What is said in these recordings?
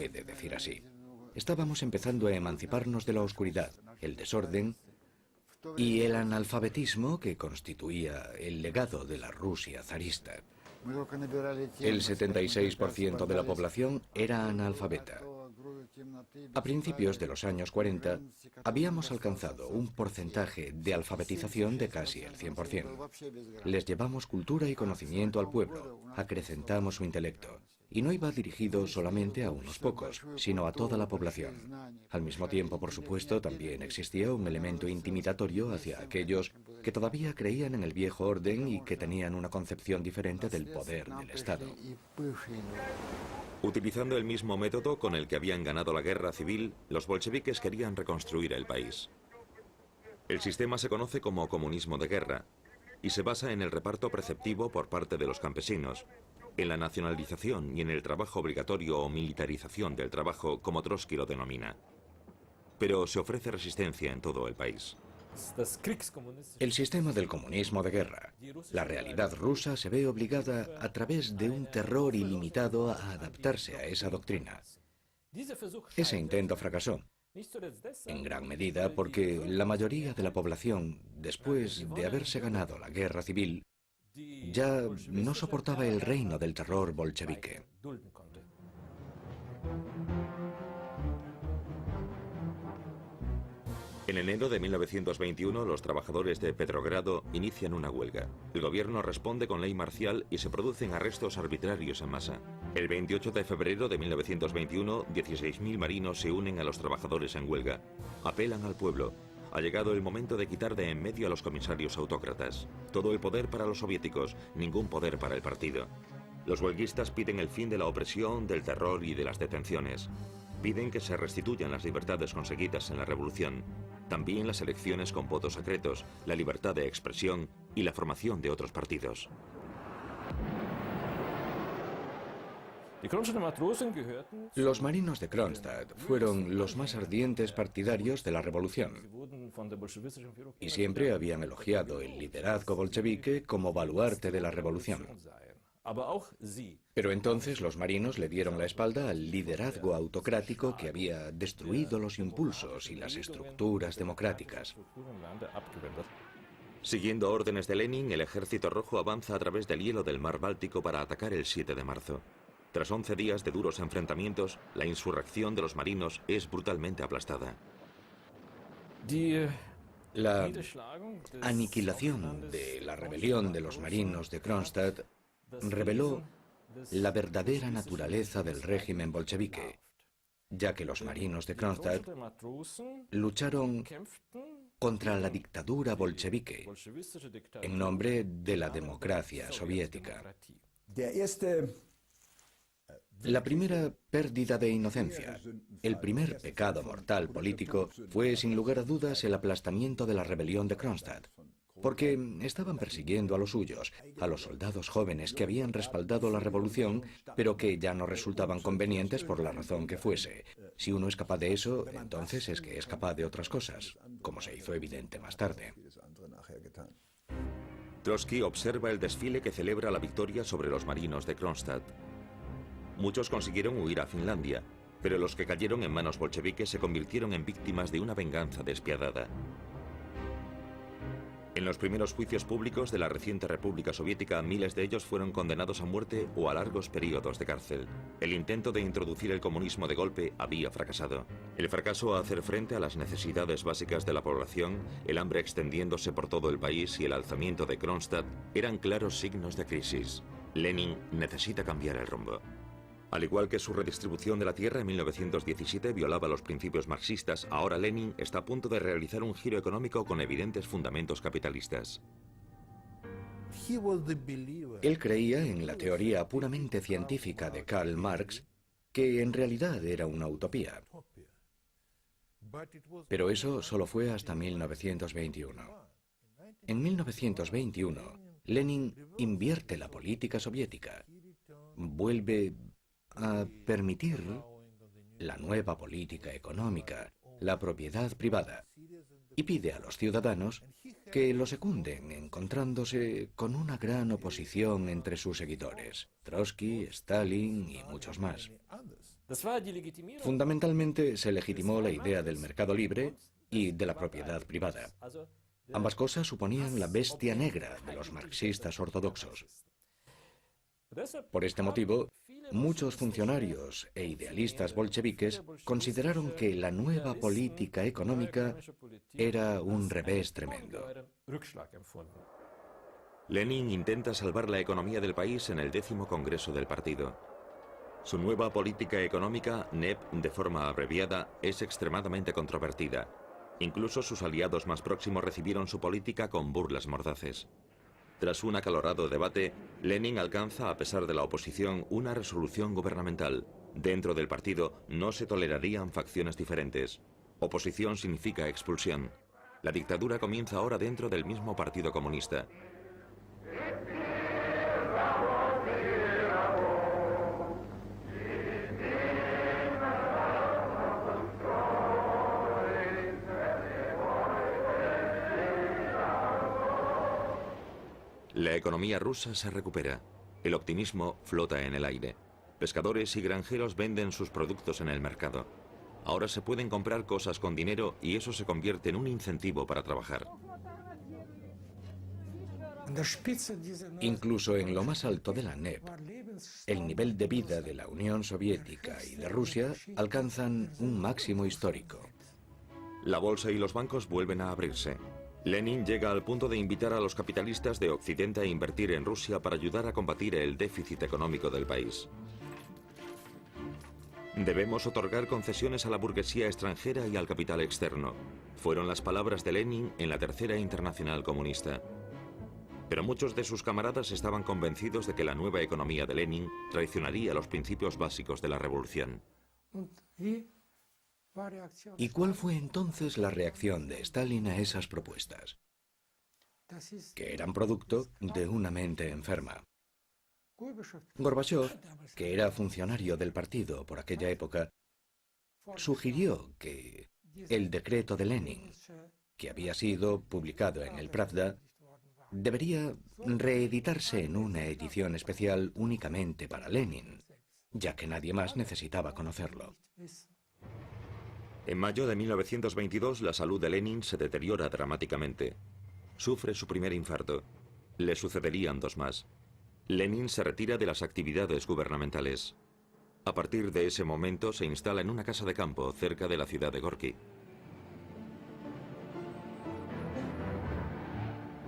puede decir así. Estábamos empezando a emanciparnos de la oscuridad, el desorden y el analfabetismo que constituía el legado de la Rusia zarista. El 76% de la población era analfabeta. A principios de los años 40, habíamos alcanzado un porcentaje de alfabetización de casi el 100%. Les llevamos cultura y conocimiento al pueblo, acrecentamos su intelecto. Y no iba dirigido solamente a unos pocos, sino a toda la población. Al mismo tiempo, por supuesto, también existía un elemento intimidatorio hacia aquellos que todavía creían en el viejo orden y que tenían una concepción diferente del poder del Estado. Utilizando el mismo método con el que habían ganado la guerra civil, los bolcheviques querían reconstruir el país. El sistema se conoce como comunismo de guerra y se basa en el reparto preceptivo por parte de los campesinos, en la nacionalización y en el trabajo obligatorio o militarización del trabajo, como Trotsky lo denomina. Pero se ofrece resistencia en todo el país. El sistema del comunismo de guerra. La realidad rusa se ve obligada a través de un terror ilimitado a adaptarse a esa doctrina. Ese intento fracasó, en gran medida porque la mayoría de la población, después de haberse ganado la guerra civil, ya no soportaba el reino del terror bolchevique. En enero de 1921, los trabajadores de Petrogrado inician una huelga. El gobierno responde con ley marcial y se producen arrestos arbitrarios en masa. El 28 de febrero de 1921, 16.000 marinos se unen a los trabajadores en huelga. Apelan al pueblo. Ha llegado el momento de quitar de en medio a los comisarios autócratas. Todo el poder para los soviéticos, ningún poder para el partido. Los huelguistas piden el fin de la opresión, del terror y de las detenciones. Piden que se restituyan las libertades conseguidas en la revolución. También las elecciones con votos secretos, la libertad de expresión y la formación de otros partidos. Los marinos de Kronstadt fueron los más ardientes partidarios de la revolución y siempre habían elogiado el liderazgo bolchevique como baluarte de la revolución. Pero entonces los marinos le dieron la espalda al liderazgo autocrático que había destruido los impulsos y las estructuras democráticas. Siguiendo órdenes de Lenin, el Ejército Rojo avanza a través del hielo del mar Báltico para atacar el 7 de marzo. Tras 11 días de duros enfrentamientos, la insurrección de los marinos es brutalmente aplastada. La aniquilación de la rebelión de los marinos de Kronstadt reveló la verdadera naturaleza del régimen bolchevique, ya que los marinos de Kronstadt lucharon contra la dictadura bolchevique en nombre de la democracia soviética. La primera pérdida de inocencia, el primer pecado mortal político, fue sin lugar a dudas el aplastamiento de la rebelión de Kronstadt, porque estaban persiguiendo a los suyos, a los soldados jóvenes que habían respaldado la revolución, pero que ya no resultaban convenientes por la razón que fuese. Si uno es capaz de eso, entonces es que es capaz de otras cosas, como se hizo evidente más tarde. Trotsky observa el desfile que celebra la victoria sobre los marinos de Kronstadt. Muchos consiguieron huir a Finlandia, pero los que cayeron en manos bolcheviques se convirtieron en víctimas de una venganza despiadada. En los primeros juicios públicos de la reciente República Soviética, miles de ellos fueron condenados a muerte o a largos periodos de cárcel. El intento de introducir el comunismo de golpe había fracasado. El fracaso a hacer frente a las necesidades básicas de la población, el hambre extendiéndose por todo el país y el alzamiento de Kronstadt eran claros signos de crisis. Lenin necesita cambiar el rumbo. Al igual que su redistribución de la tierra en 1917 violaba los principios marxistas, ahora Lenin está a punto de realizar un giro económico con evidentes fundamentos capitalistas. Él creía en la teoría puramente científica de Karl Marx, que en realidad era una utopía. Pero eso solo fue hasta 1921. En 1921, Lenin invierte la política soviética, vuelve a permitir la nueva política económica, la propiedad privada, y pide a los ciudadanos que lo secunden, encontrándose con una gran oposición entre sus seguidores, Trotsky, Stalin y muchos más. Fundamentalmente se legitimó la idea del mercado libre y de la propiedad privada. Ambas cosas suponían la bestia negra de los marxistas ortodoxos. Por este motivo, muchos funcionarios e idealistas bolcheviques consideraron que la nueva política económica era un revés tremendo. Lenin intenta salvar la economía del país en el 10º Congreso del partido. Su nueva política económica, NEP de forma abreviada, es extremadamente controvertida. Incluso sus aliados más próximos recibieron su política con burlas mordaces. Tras un acalorado debate, Lenin alcanza, a pesar de la oposición, una resolución gubernamental. Dentro del partido no se tolerarían facciones diferentes. Oposición significa expulsión. La dictadura comienza ahora dentro del mismo Partido Comunista. La economía rusa se recupera. El optimismo flota en el aire. Pescadores y granjeros venden sus productos en el mercado. Ahora se pueden comprar cosas con dinero y eso se convierte en un incentivo para trabajar. Incluso en lo más alto de la NEP, el nivel de vida de la Unión Soviética y de Rusia alcanzan un máximo histórico. La bolsa y los bancos vuelven a abrirse. Lenin llega al punto de invitar a los capitalistas de Occidente a invertir en Rusia para ayudar a combatir el déficit económico del país. Debemos otorgar concesiones a la burguesía extranjera y al capital externo. Fueron las palabras de Lenin en la Tercera Internacional Comunista. Pero muchos de sus camaradas estaban convencidos de que la nueva economía de Lenin traicionaría los principios básicos de la revolución. ¿Y cuál fue entonces la reacción de Stalin a esas propuestas? Que eran producto de una mente enferma. Gorbachov, que era funcionario del partido por aquella época, sugirió que el decreto de Lenin, que había sido publicado en el Pravda, debería reeditarse en una edición especial únicamente para Lenin, ya que nadie más necesitaba conocerlo. En mayo de 1922, la salud de Lenin se deteriora dramáticamente. Sufre su primer infarto. Le sucederían dos más. Lenin se retira de las actividades gubernamentales. A partir de ese momento se instala en una casa de campo cerca de la ciudad de Gorki.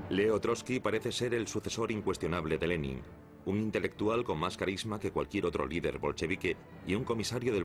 Leo Trotsky parece ser el sucesor incuestionable de Lenin, un intelectual con más carisma que cualquier otro líder bolchevique y un comisario del